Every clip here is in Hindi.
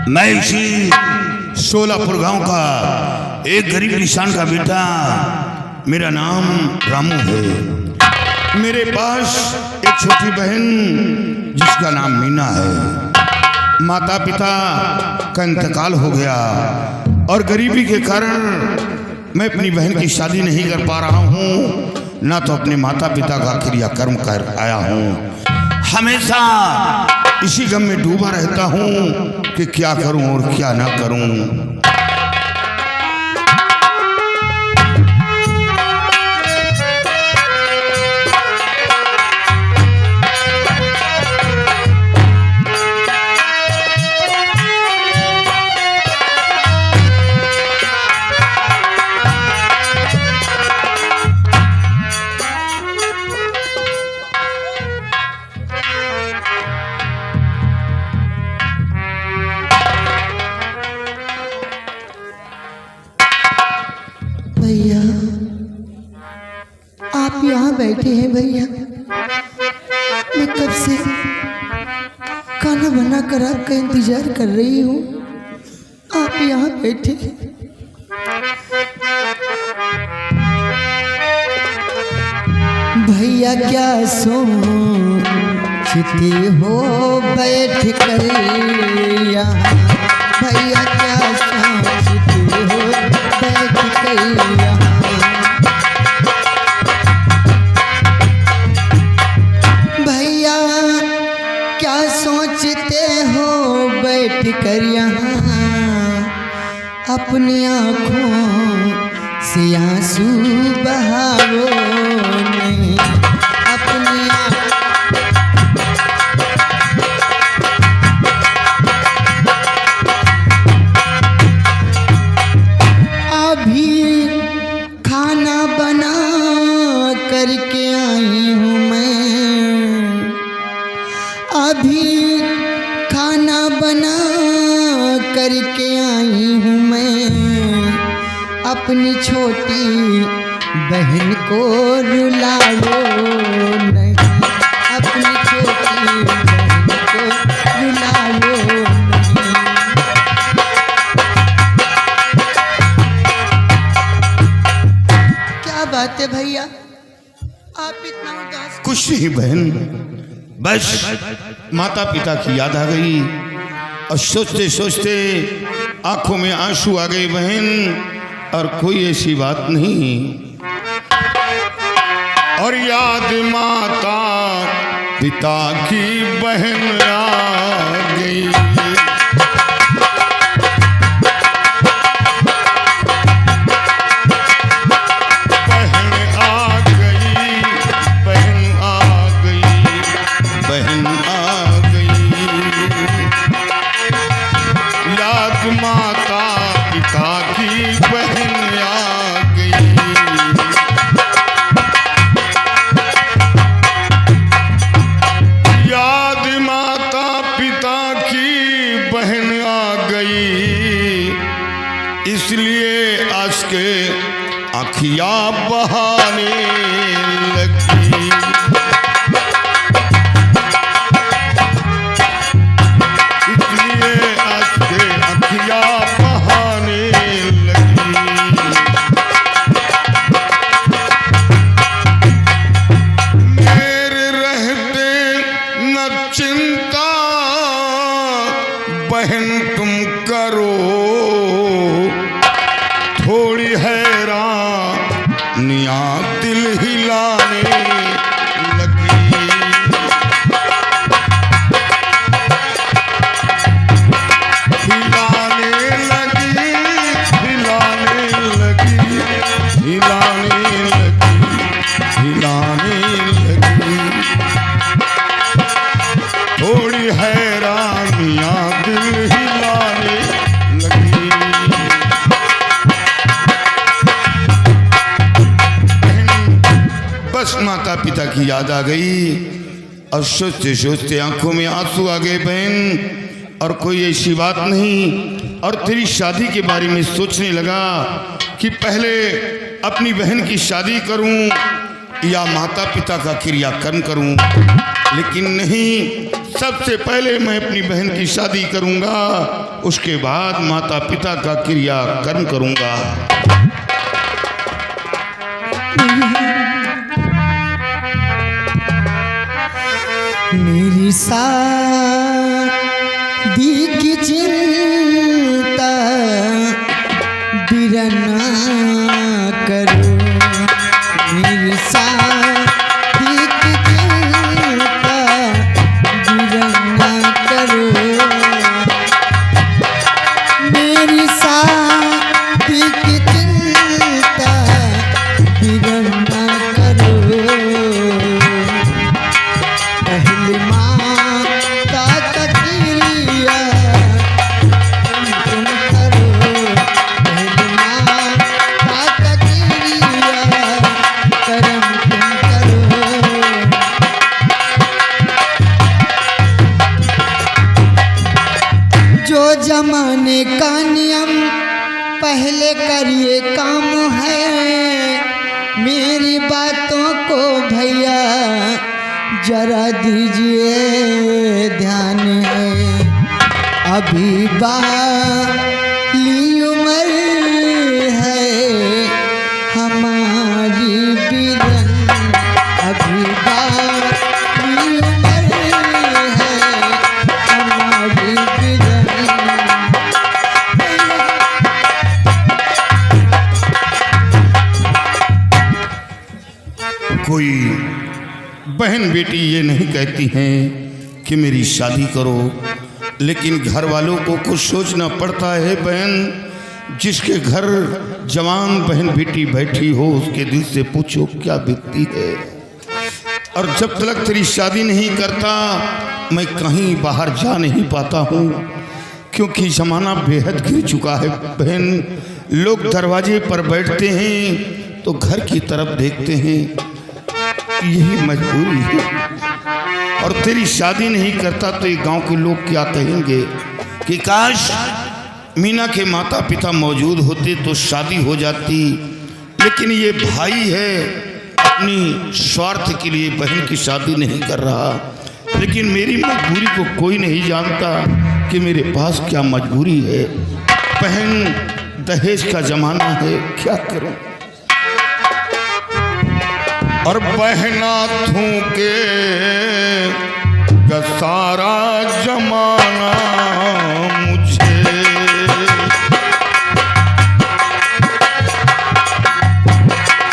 मैं इसी सोलापुर गांव का एक गरीब किसान का बेटा, मेरा नाम रामू है। मेरे पास एक छोटी बहन जिसका नाम मीना है। माता पिता का इंतकाल हो गया और गरीबी के कारण मैं अपनी बहन की शादी नहीं कर पा रहा हूँ, ना तो अपने माता पिता का क्रियाकर्म कर आया हूँ। हमेशा इसी गम में डूबा रहता हूँ कि क्या करूँ और क्या ना करूँ। भैया, आप यहाँ बैठे हैं भैया। मैं कब से खाना बना कर आपका इंतजार कर रही हूँ। आप यहाँ बैठे। भैया क्या सोचते हो बैठ कर यहाँ? भैया क्या सोचते हो बैठ कर यहाँ? भैया क्या सोचते हो बैठ कर यहाँ? अपनी आँखों से आंसू बहाओ नहीं। अपनी अभी खाना बना करके आई हूँ मैं। अभी खाना बना करके आई हूँ मैं। अपनी छोटी बहन को रुलाओ नहीं। अपनी छोटी बहन को रुलाओ नहीं। क्या बात है भैया, आप इतना उदास? कुछ नहीं बहन, बस माता पिता की याद आ गई और सोचते सोचते आंखों में आंसू आ गए बहन। और कोई ऐसी बात नहीं, और याद माता पिता की बहन आ गई। माता पिता की बहन आ गई। याद माता पिता की बहन आ गई, इसलिए आज के आँखिया बहाने लगी। बहन तुम करो थोड़ी हैरानियाँ दिल हिलाने लगी। हिलाने लगी, हिलाने लगी, हिलाने लगी, हिलाने लगी। थोड़ी हैरानियाँ दिल हिलाने लगी। बस माता पिता की याद आ गई और सोचते सोचते आंखों में आंसू आ गए बहन। और कोई ऐसी बात नहीं, और तेरी शादी के बारे में सोचने लगा कि पहले अपनी बहन की शादी करूं, या माता पिता का क्रियाकर्म करूं, लेकिन नहीं, सबसे पहले मैं अपनी बहन की शादी करूंगा, उसके बाद माता पिता का क्रियाकर्म करूंगा। मेरी शादी की चिंता बिरना करो, मेरी शादी की चिंता बिरना करो, मेरी शादी की चिंता बिरना करो। पहली माता का क्रिया तुम करो, पहली माता का क्रिया कर्म तुम करो। जो जमाने का नियम पहले करिए काम है, मेरी बातों को भैया जरा दीजिए ध्यान है। अभी बाली उम्र है हमारी बिरन, अभी बाली उम्र है हमारी बिरन। कोई बहन बेटी ये नहीं कहती हैं कि मेरी शादी करो, लेकिन घर वालों को कुछ सोचना पड़ता है। बहन, जिसके घर जवान बहन बेटी बैठी हो, उसके दिल से पूछो क्या बीतती है। और जब तक तेरी शादी नहीं करता, मैं कहीं बाहर जा नहीं पाता हूँ, क्योंकि ज़माना बेहद गिर चुका है। बहन, लोग दरवाजे पर बैठते हैं तो घर की तरफ देखते हैं, यही मजबूरी है। और तेरी शादी नहीं करता तो ये गांव के लोग क्या कहेंगे कि काश मीना के माता पिता मौजूद होते तो शादी हो जाती। लेकिन ये भाई है, अपनी स्वार्थ के लिए बहन की शादी नहीं कर रहा। लेकिन मेरी मजबूरी को कोई नहीं जानता कि मेरे पास क्या मजबूरी है। बहन, दहेज का ज़माना है, क्या करूं। और बहना थूके का सारा जमाना मुझे,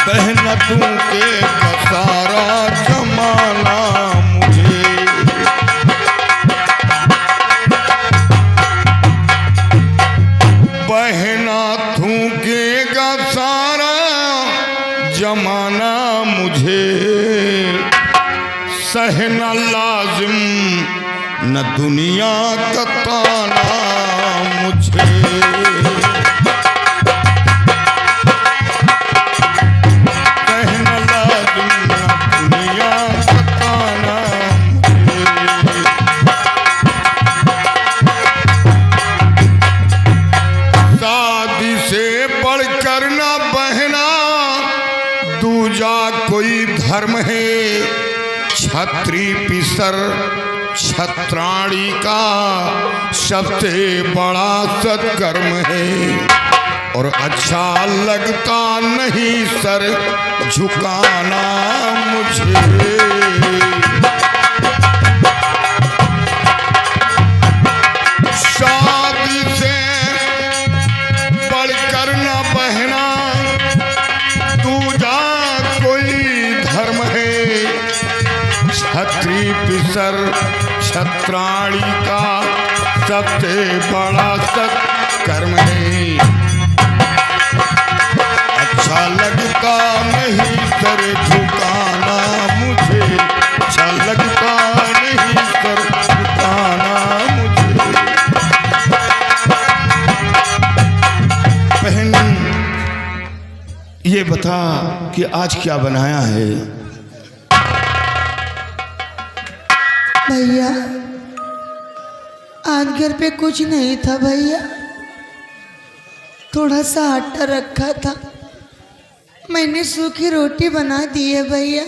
बहना थूके का सारा जमाना मुझे, बहना थूकेगा सारा जमाना मुझे, सहना लाजिम न दुनिया का ताना मुझे। सहना लाजिम न दुनिया का ताना मुझे। शादी से बढ़कर ना बहना दूजा कोई धर्म है, छत्री पिसर छत्राणी का सबसे बड़ा सत्कर्म है। और अच्छा लगता नहीं सर झुकाना मुझे, शादी से बढ़कर ना बहना दूजा कोई धर्म है, छत्री पिसर छत्राणी का सबसे बड़ा सत्कर्म है। अच्छा लगता नहीं सर झुकाना मुझे, अच्छा लगता नहीं सर झुकाना मुझे। बहन, ये बता कि आज क्या बनाया है। भैया, आज घर पे कुछ नहीं था भैया, थोड़ा सा आटा रखा था, मैंने सूखी रोटी बना दी है भैया,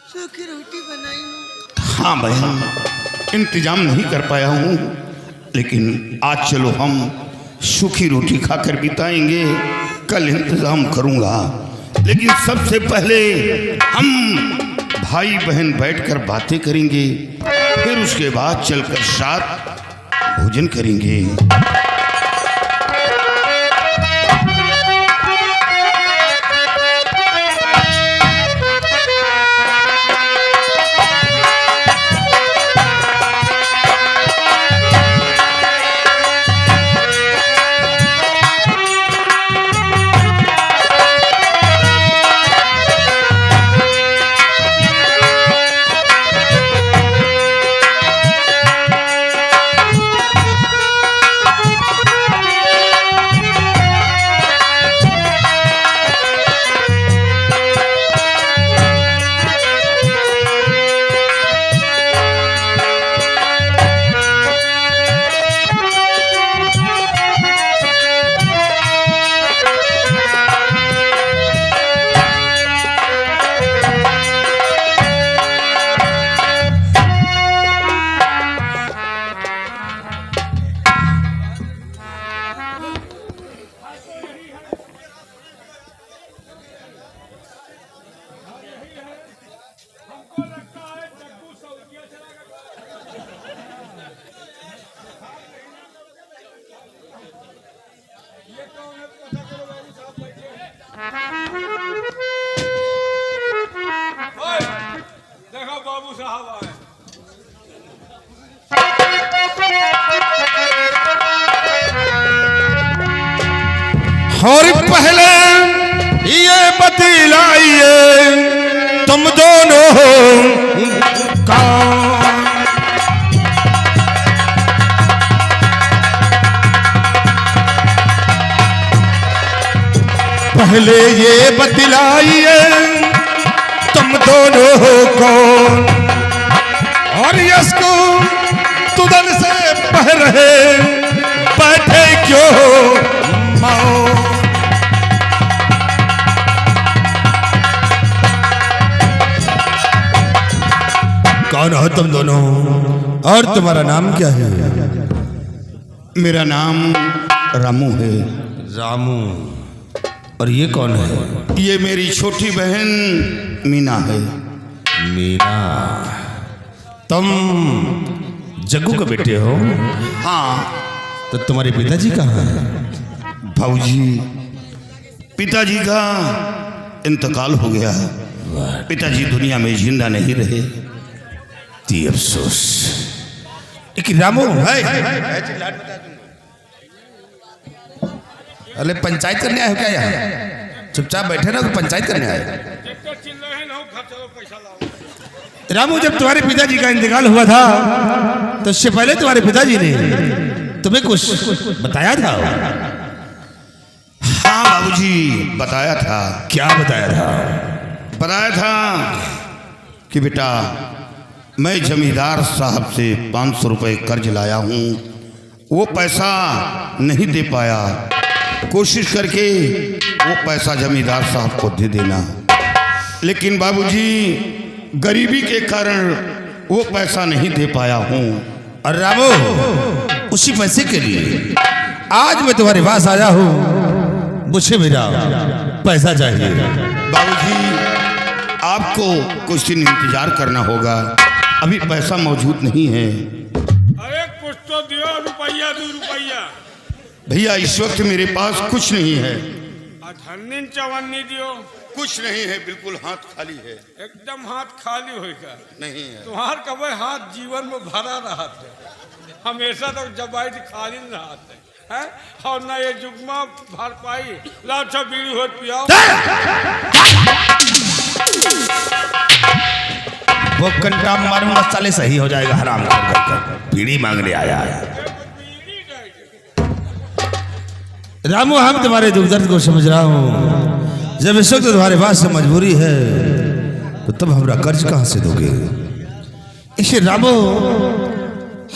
सूखी रोटी बनाई हूँ। हाँ बहन, इंतजाम नहीं कर पाया हूँ, लेकिन आज चलो हम सूखी रोटी खाकर बिताएंगे, कल इंतजाम करूँगा। लेकिन सबसे पहले हम भाई बहन बैठकर बातें करेंगे, फिर उसके बाद चलकर साथ भोजन करेंगे। देखो बाबू साहब आए। और पहले ये बतलाइए तुम दोनों का पहले ये बतलाइए तुम दोनों कौन, और इसको तुदन से पह रहे बैठे क्यों माओ। कौन हो तुम दोनों और तुम्हारा नाम क्या है? मेरा नाम रामू है। रामू। और ये कौन है? ये मेरी छोटी बहन मीना है। मीना। तुम जग्गू के बेटे हो? हाँ। तो तुम्हारे पिताजी कहाँ हैं? भाऊजी, पिताजी का इंतकाल हो गया। पिताजी दुनिया में जिंदा नहीं रहे। ती अफसोस। एक रामू है। अरे पंचायत करने आए हो क्या यहाँ? चुपचाप बैठे रहो, पंचायत करने आए। रामू, जब तुम्हारे पिताजी का इंतकाल हुआ था तो उससे पहले तुम्हारे पिताजी ने तुम्हें कुछ बताया था? हाँ बाबूजी, बताया था। क्या बताया था? बताया था कि बेटा, मैं जमींदार साहब से 500 रुपये कर्ज लाया हूँ, वो पैसा नहीं दे पाया। कोशिश करके वो पैसा जमींदार साहब को दे देना। लेकिन बाबूजी, गरीबी के कारण वो पैसा नहीं दे पाया हूँ। और रामू, उसी पैसे के लिए आज मैं तुम्हारे पास आया हूँ। मुझे मेरा पैसा चाहिए। बाबूजी, आपको कुछ दिन इंतजार करना होगा, अभी पैसा मौजूद नहीं है। अरे कुछ तो दियो, रुपया 2 रुपया। भैया, इस वक्त मेरे पास कुछ नहीं है। धन्नी चवन्नी दियो। कुछ नहीं है, बिल्कुल हाथ खाली है। एकदम हाथ खाली होगा। नहीं है। तुम्हार कभी हाथ जीवन में भरा रहा है, हमेशा तो जबाई खाली रहा है, और ना ये जुगमा भर पाई। लाओ अच्छा बीड़ी हो पियाओ। वो कंटा मारूंगा, साले सही हो जाएगा। हराम कर बीड़ी मांगने आया है। रामू, हम तुम्हारे दुख दर्द को समझ रहा हूँ। जब इस वक्त तुम्हारे पास से मजबूरी है तो तब हमारा कर्ज कहाँ से दोगे? इसे रामू,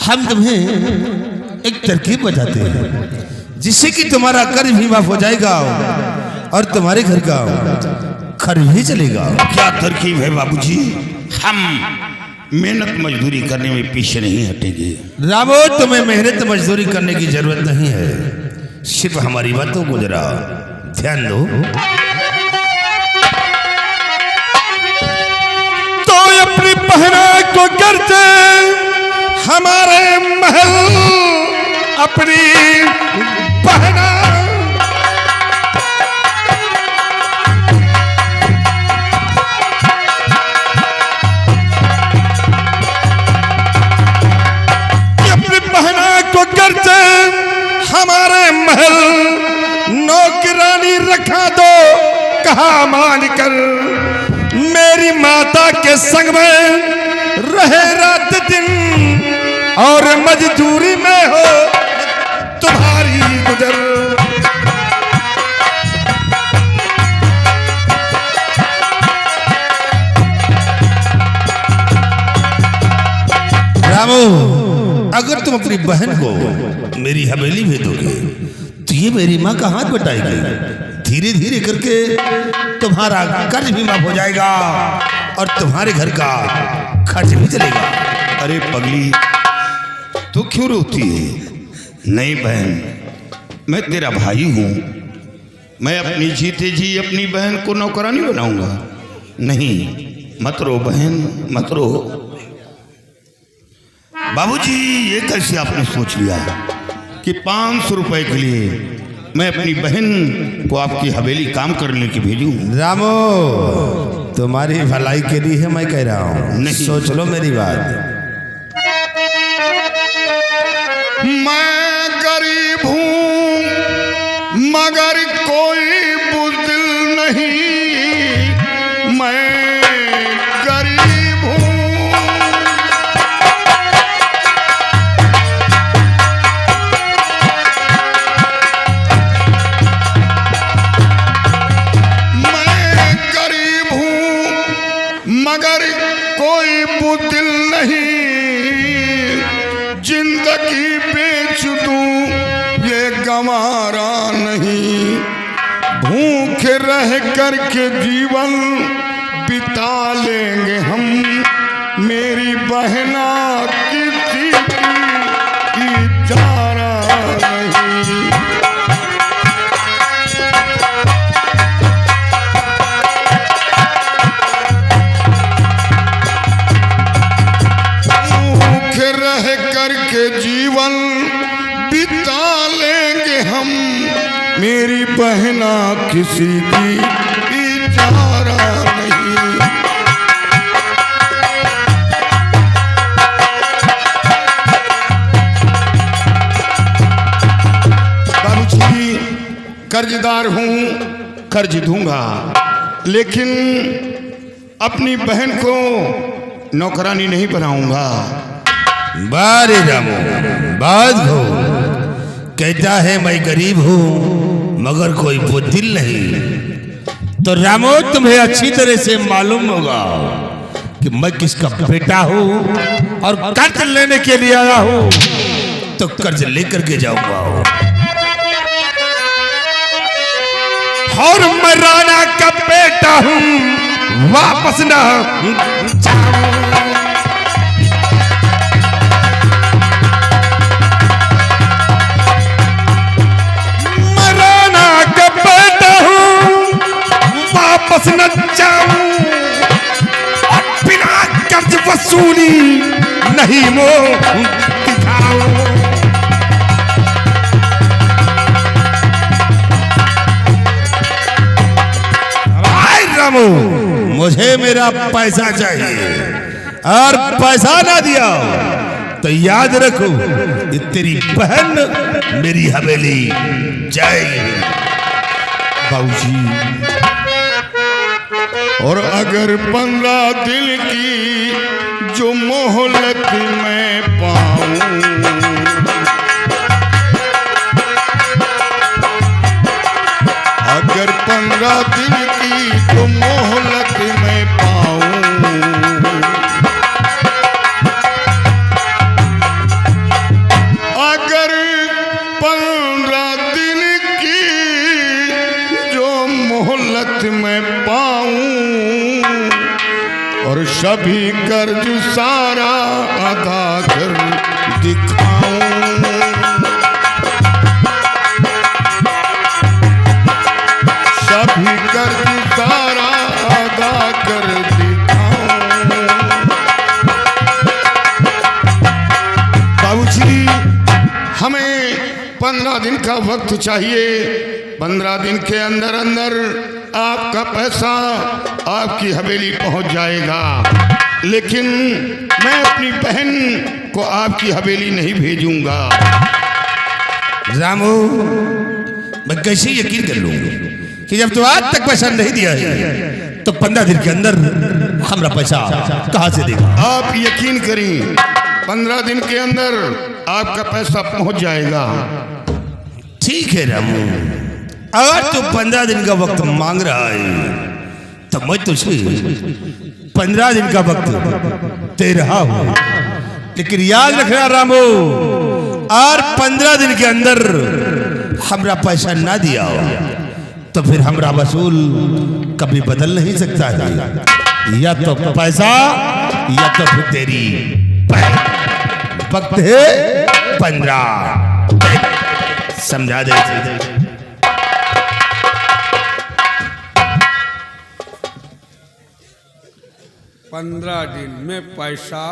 हम तुम्हें एक तरकीब बताते हैं जिससे कि तुम्हारा कर्ज भी माफ हो जाएगा और तुम्हारे घर का खर्च भी चलेगा। क्या तरकीब है बाबूजी, हम मेहनत मजदूरी करने में पीछे नहीं हटेंगे। रामो, तुम्हें मेहनत मजदूरी करने की जरूरत नहीं है, सिर्फ हमारी बातों को जरा ध्यान दो। तो अपनी बहना को करते हमारे महल, अपनी बहना करते हमारे महल, नौकरानी रखा दो कहा मान कर, मेरी माता के संग में रहे रात दिन, और मजदूरी में हो तुम्हारी गुजर। रामू, अगर तुम अपनी बहन को मेरी हवेली भेजोगे तो ये मेरी माँ का हाथ बटाएगी, धीरे धीरे करके तुम्हारा कर्ज भी माफ हो जाएगा और तुम्हारे घर का खर्च भी चलेगा। अरे पगली, तू क्यों रोती है? नहीं बहन, मैं तेरा भाई हूँ, मैं अपनी जीते जी अपनी बहन को नौकरानी बनाऊंगा। नहीं, मत रो बहन, मत रो। बाबूजी, ये कैसे आपने सोच लिया कि 500 रुपए के लिए मैं अपनी बहन को आपकी हवेली काम करने की भेजूं? रामो, तुम्हारी भलाई के लिए मैं कह रहा हूँ, नहीं। सोच लो मेरी बात। मैं गरीब हूँ मगर कोई बुज़दिल नहीं, मैं गरीब हूँ। मगर कोई बुदिल नहीं, जिंदगी बेच दूं ये गंवारा नहीं, भूख रह करके जीवन बिता लेंगे हम, मेरी बहना किसी की चारा नहीं। करके जीवन बिता लेंगे हम, मेरी बहना किसी की इजारा नहीं। बाबूजी, कर्जदार हूँ, कर्ज दूंगा, लेकिन अपनी बहन को नौकरानी नहीं बनाऊंगा। बारे रामो, बात हो, कहता है मैं गरीब हूँ मगर कोई बुद्धिल नहीं। तो रामो, तुम्हें अच्छी तरह से मालूम होगा कि मैं किसका बेटा हूँ और कर्ज लेने के लिए आया हूँ, तो कर्ज लेकर के जाऊंगा। और मैं राणा का बेटा हूँ, वापस ना जाऊं। वापस न जाऊं, बिना कर्ज वसूली नहीं मोह दिखाऊं। रामू, मुझे मेरा पैसा चाहिए, और पैसा ना दिया तो याद रखो ये तेरी बहन मेरी हवेली जाएगी। बाबूजी, और अगर 15 दिन की जो मोहलत मैं पाऊं, अगर 15 दिन की जो मोहलत मैं पाऊं, अगर 15 दिन की जो सभी कर्ज सारा अदा कर दिखाऊं। सभी कर्ज सारा अदा कर दिखाऊं। बाबूजी हमें 15 दिन का वक्त चाहिए। 15 दिन के अंदर अंदर आपका पैसा आपकी हवेली पहुंच जाएगा। लेकिन मैं अपनी बहन को आपकी हवेली नहीं भेजूंगा। रामू, मैं कैसे यकीन कर लूं कि जब तू आज तक पैसा नहीं दिया है तो 15 दिन के अंदर हमारा पैसा कहां से देगा? आप यकीन करें, 15 दिन के अंदर आपका पैसा पहुंच जाएगा। ठीक है रामू, अगर तू 15 दिन का वक्त मांग रहा है तो मैं तुझे 15 दिन का वक्त दे रहा हूं। लेकिन याद रखना रामू, और 15 दिन के अंदर हमरा पैसा ना दिया तो फिर हमरा वसूल कभी बदल नहीं सकता है। या तो पैसा या तो फिर तेरी वक्त है 15। समझा दे। 15 दिन में पैसा